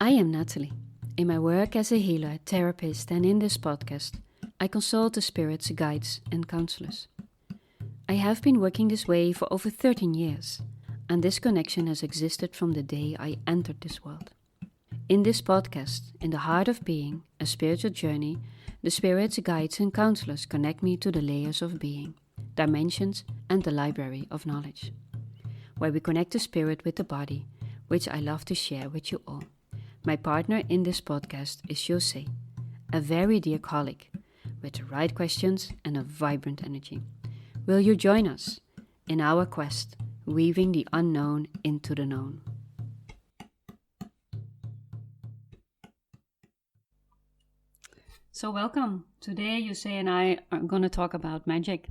I am Natalie. In my work as a healer, therapist, and in this podcast, I consult the spirits, guides, and counselors. I have been working this way for over 13 years, and this connection has existed from the day I entered this world. In this podcast, In the Heart of Being, a spiritual journey, the spirits, guides, and counselors connect me to the layers of being, dimensions, and the library of knowledge, where we connect the spirit with the body, which I love to share with you all. My partner in this podcast is José, a very dear colleague, with the right questions and a vibrant energy. Will you join us in our quest, weaving the unknown into the known? So welcome. Today José and I are going to talk about magic.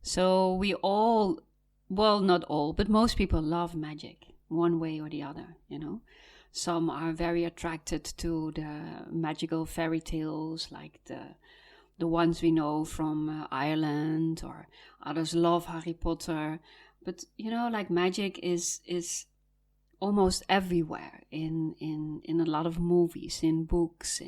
So we all, well, not all, but most people love magic, one way or the other, you know. Some are very attracted to the magical fairy tales, like the ones we know from Ireland, or others love Harry Potter. But you know, like magic is almost everywhere in a lot of movies, in books,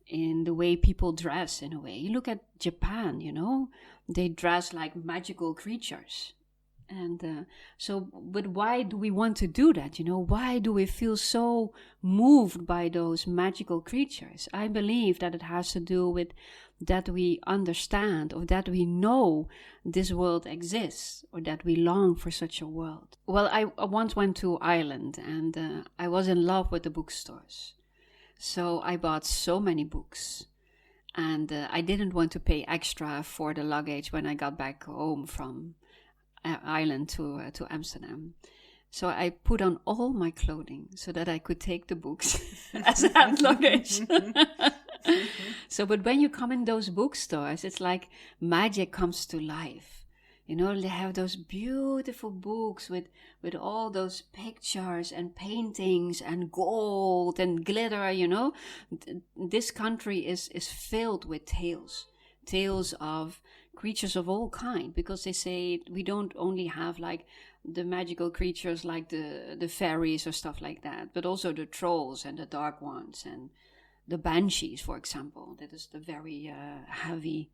in the way people dress. In a way, you look at Japan, you know, they dress like magical creatures. And but why do we want to do that? You know, why do we feel so moved by those magical creatures? I believe that it has to do with that we understand, or that we know this world exists, or that we long for such a world. Well, I once went to Ireland, and I was in love with the bookstores. So I bought so many books. And I didn't want to pay extra for the luggage when I got back home from Ireland to Amsterdam. So I put on all my clothing so that I could take the books as hand luggage. So, but when you come in those bookstores, it's like magic comes to life. You know, they have those beautiful books with all those pictures and paintings and gold and glitter, you know. This country is filled with tales of creatures of all kind, because they say we don't only have like the magical creatures like the fairies or stuff like that, but also the trolls and the dark ones and the banshees, for example. That is the very heavy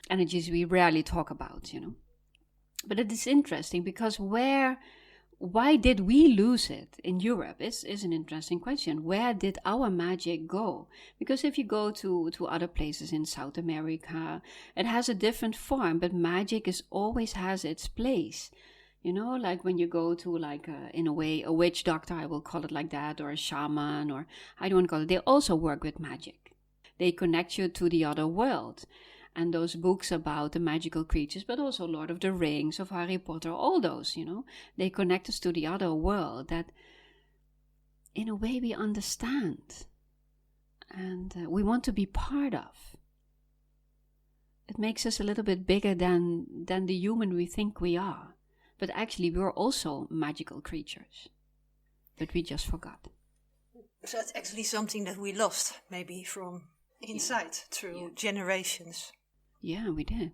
energies we rarely talk about, you know. But it is interesting because why did we lose it in Europe is an interesting question. Where did our magic go? Because if you go to other places in South America, it has a different form, but magic always has its place. You know, like when you go to in a way, a witch doctor, I will call it like that, or a shaman, or I don't call it, they also work with magic. They connect you to the other world. And those books about the magical creatures, but also Lord of the Rings, of Harry Potter, all those, you know, they connect us to the other world that in a way we understand and we want to be part of. It makes us a little bit bigger than the human we think we are. But actually we're also magical creatures. But we just forgot. So that's actually something that we lost, maybe from inside through generations. Yeah, we did.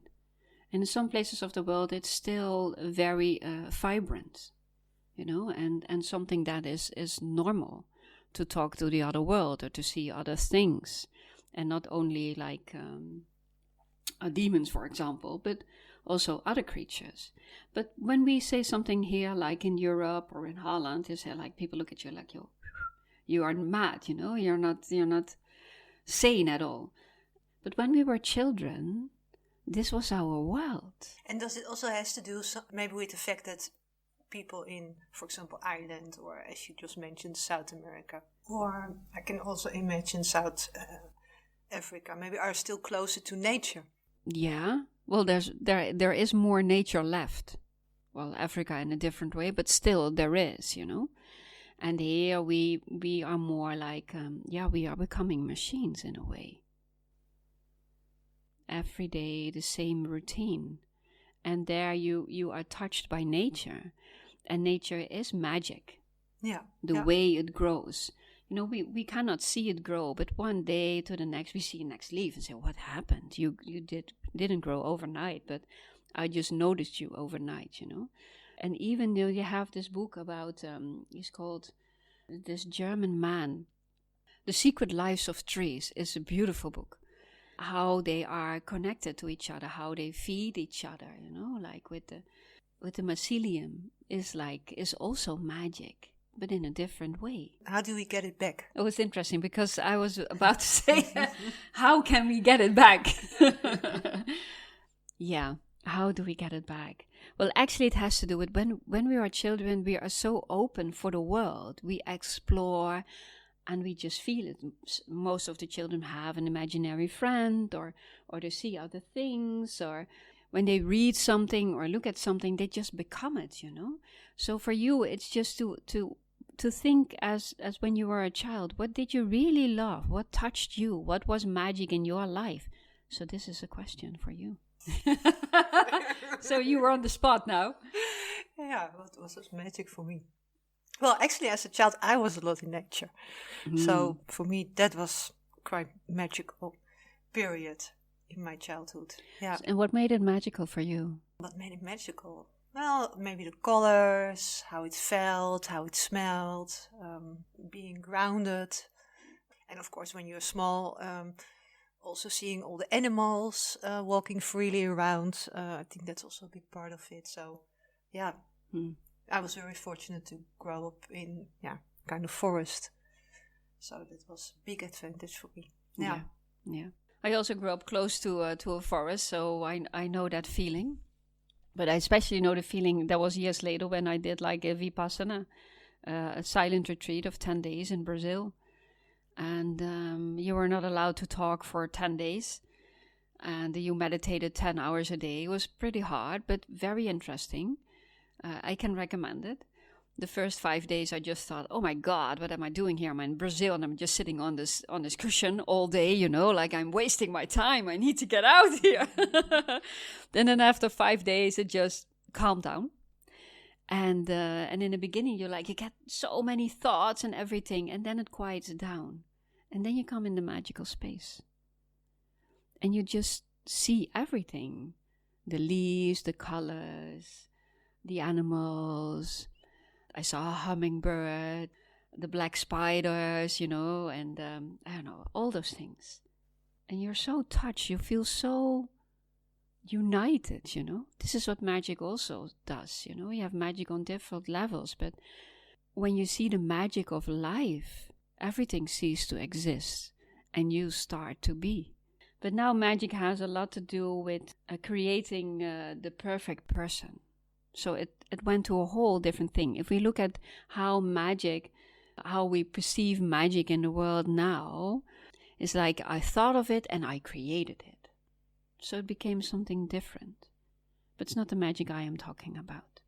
And in some places of the world, it's still very vibrant, you know, and something that is normal to talk to the other world or to see other things. And not only like demons, for example, but also other creatures. But when we say something here, like in Europe or in Holland, you say like people look at you like you are mad, you know, you're not sane at all. But when we were children, this was our world. And does it also has to do maybe with the fact that people in, for example, Ireland, or as you just mentioned, South America, or I can also imagine South Africa, maybe are still closer to nature? Yeah, well, there is more nature left. Well, Africa in a different way, but still there is, you know. And here we are more like, we are becoming machines in a way. Every day the same routine. And there you are touched by nature. And nature is magic. Yeah. The way it grows. You know, we cannot see it grow, but one day to the next we see a next leaf and say, what happened? You didn't grow overnight, but I just noticed you overnight, you know. And even though you have this book about, it's called this German man. The Secret Lives of Trees is a beautiful book. How they are connected to each other, how they feed each other, like with the mycelium is also magic, but in a different way. How do we get it back? It was interesting because I was about to say, how can we get it back? Yeah, how do we get it back? Well, actually it has to do with when we are children, we are so open for the world. We explore and we just feel it. Most of the children have an imaginary friend or they see other things, or when they read something or look at something, they just become it, So for you, it's just to think as when you were a child, what did you really love? What touched you? What was magic in your life? So this is a question for you. So you were on the spot now. Yeah, what was magic for me? Well, actually, as a child, I was a lot in nature. So for me, that was quite magical period in my childhood. Yeah. And what made it magical for you? What made it magical? Well, maybe the colors, how it felt, how it smelled, being grounded. And of course, when you're small, also seeing all the animals walking freely around. I think that's also a big part of it. So, yeah. I was very fortunate to grow up in kind of forest, so that was a big advantage for me. Yeah. I also grew up close to a forest, so I know that feeling. But I especially know the feeling that was years later when I did like a Vipassana, a silent retreat of 10 days in Brazil, and you were not allowed to talk for 10 days, and you meditated 10 hours a day. It was pretty hard, but very interesting. I can recommend it. The first 5 days I just thought, oh my God, what am I doing here? I'm in Brazil and I'm just sitting on this cushion all day, like I'm wasting my time. I need to get out here. Then after 5 days, it just calmed down. And in the beginning, you get so many thoughts and everything, and then it quiets down. And then you come in the magical space. And you just see everything. The leaves, the colors, the animals. I saw a hummingbird, the black spiders, and I don't know, all those things. And you're so touched, you feel so united, This is what magic also does, You have magic on different levels, but when you see the magic of life, everything ceases to exist and you start to be. But now magic has a lot to do with creating the perfect person. So it went to a whole different thing. If we look at how we perceive magic in the world now, it's like I thought of it and I created it. So it became something different. But it's not the magic I am talking about.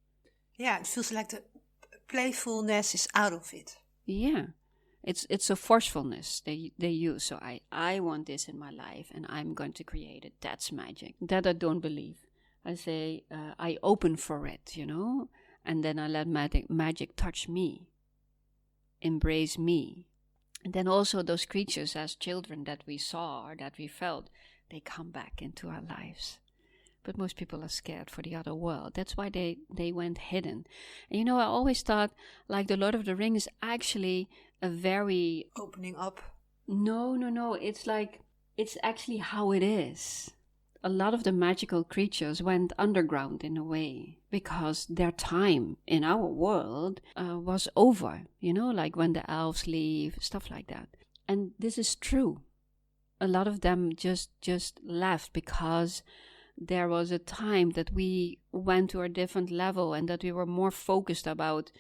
Yeah, it feels like the playfulness is out of it. Yeah. It's a forcefulness they use. So I want this in my life and I'm going to create it. That's magic. That I don't believe. I say, I open for it, and then I let magic touch me, embrace me. And then also those creatures as children that we saw or that we felt, they come back into our lives. But most people are scared for the other world. That's why they went hidden. And I always thought, like the Lord of the Rings is actually a very... Opening up? No. It's actually how it is. A lot of the magical creatures went underground in a way because their time in our world was over, like when the elves leave, stuff like that. And this is true. A lot of them just left because there was a time that we went to a different level and that we were more focused about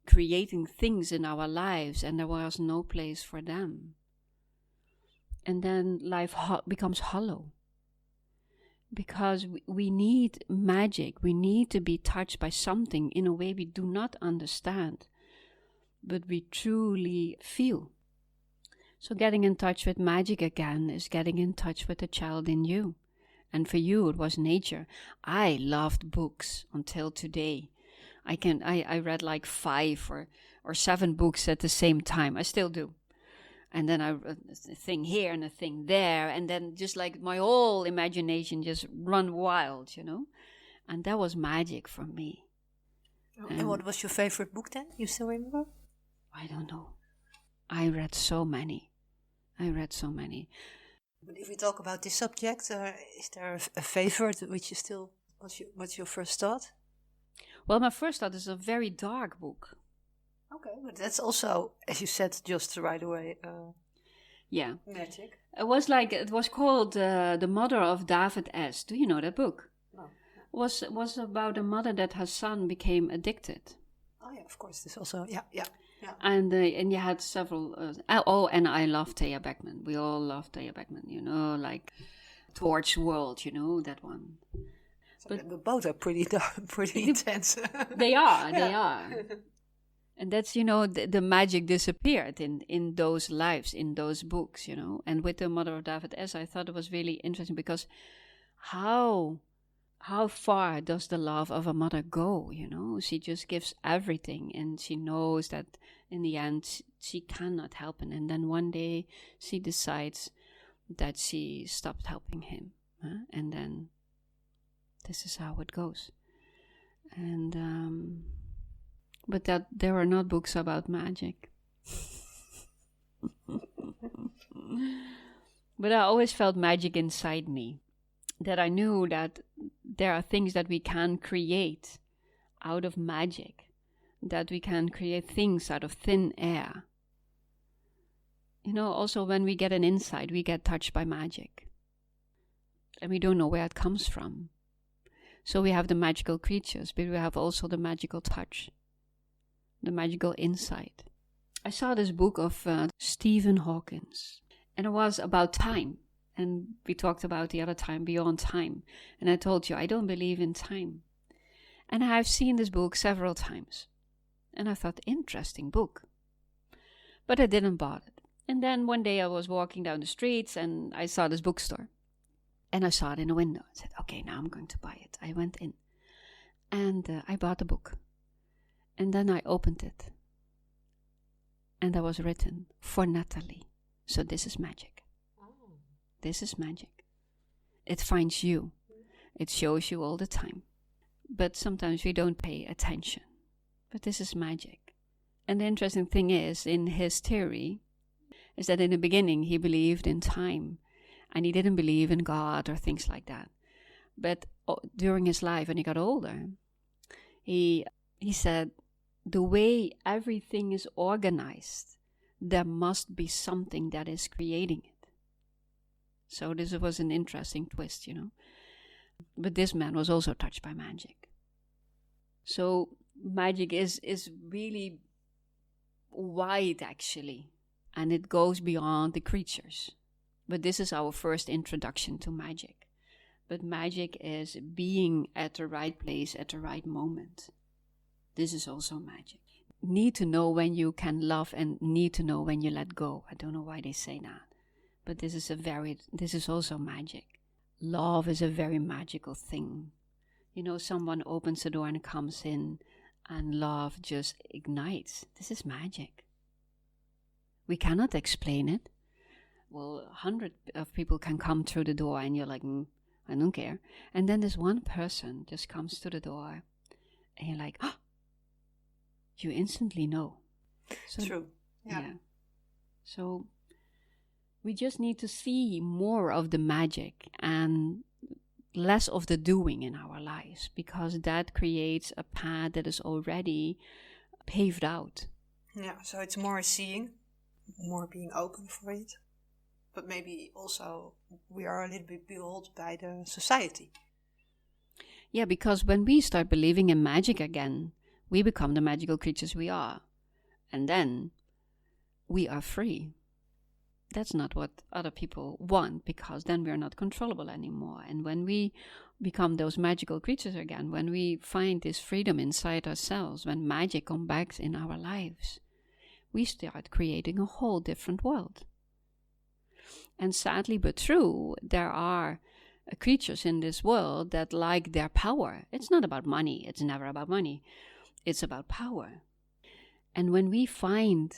creating things in our lives and there was no place for them. And then life becomes hollow. Because we need magic. We need to be touched by something in a way we do not understand, but we truly feel. So getting in touch with magic again is getting in touch with the child in you. And for you, it was nature. I loved books until today. I read like 5 or 7 books at the same time. I still do. And then a thing here and a thing there. And then just like my whole imagination just run wild, And that was magic for me. And what was your favorite book then? You still remember? I don't know. I read so many. But if we talk about this subject, is there a favorite which you still, what's your first thought? Well, my first thought is a very dark book. Okay, but that's also, as you said just right away, Yeah. magic. It was called The Mother of David S. Do you know that book? No. It was about a mother that her son became addicted. Oh yeah, of course. This also, yeah. And you had several. And I love Thea Beckman. We all love Thea Beckman. Like Torch World. That one. But both are pretty intense. They are. And that's, the magic disappeared in those lives, in those books, And with the Mother of David S., I thought it was really interesting because how far does the love of a mother go, She just gives everything, and she knows that in the end she cannot help him. And then one day she decides that she stopped helping him. And then this is how it goes. And but that there are not books about magic. But I always felt magic inside me, that I knew that there are things that we can create out of magic, that we can create things out of thin air. Also when we get an insight, we get touched by magic. And we don't know where it comes from. So we have the magical creatures, but we have also the magical touch, the magical insight. I saw this book of Stephen Hawkins, and it was about time. And we talked about the other time, Beyond Time. And I told you, I don't believe in time. And I've seen this book several times. And I thought, interesting book. But I didn't bother. And then one day I was walking down the streets and I saw this bookstore. And I saw it in a window. I said, okay, now I'm going to buy it. I went in. And I bought the book. And then I opened it. And there was written, for Natalie. So this is magic. This is magic. It finds you. It shows you all the time. But sometimes we don't pay attention. But this is magic. And the interesting thing is, in his theory, is that in the beginning he believed in time. And he didn't believe in God or things like that. But during his life, when he got older, he said, the way everything is organized, there must be something that is creating it. So this was an interesting twist, But this man was also touched by magic. So magic is really wide, actually. And it goes beyond the creatures. But this is our first introduction to magic. But magic is being at the right place at the right moment. This is also magic. Need to know when you can love and need to know when you let go. I don't know why they say that. But this is also magic. Love is a very magical thing. Someone opens the door and comes in and love just ignites. This is magic. We cannot explain it. Well, 100 of people can come through the door and you're like, I don't care. And then this one person just comes to the door and you're like, you instantly know. So, true. Yeah. So we just need to see more of the magic and less of the doing in our lives, because that creates a path that is already paved out. Yeah, so it's more seeing, more being open for it. But maybe also we are a little bit beheld by the society. Yeah, because when we start believing in magic again, we become the magical creatures we are. And then we are free. That's not what other people want, because then we're not controllable anymore. And when we become those magical creatures again, when we find this freedom inside ourselves, when magic comes back in our lives, we start creating a whole different world. And sadly but true, there are creatures in this world that like their power. It's not about money. It's never about money. It's about power. And when we find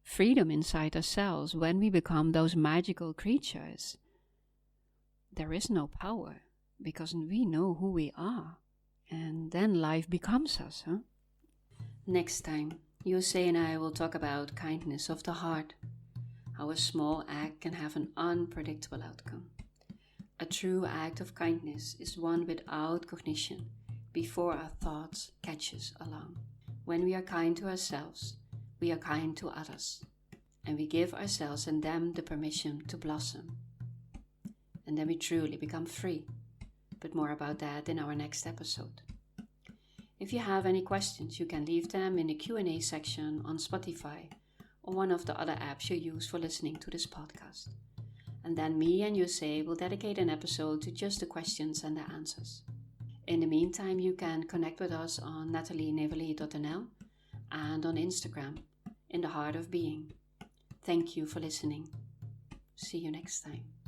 freedom inside ourselves, when we become those magical creatures, there is no power, because we know who we are. And then life becomes us. Next time Yusei and I will talk about kindness of the heart, how a small act can have an unpredictable outcome. A true act of kindness is one without cognition, before our thoughts catch us along. When we are kind to ourselves, we are kind to others, and we give ourselves and them the permission to blossom. And then we truly become free. But more about that in our next episode. If you have any questions, you can leave them in the Q&A section on Spotify or one of the other apps you use for listening to this podcast. And then me and Yusei will dedicate an episode to just the questions and the answers. In the meantime, you can connect with us on nathalieneverlee.nl and on Instagram, In the Heart of Being. Thank you for listening. See you next time.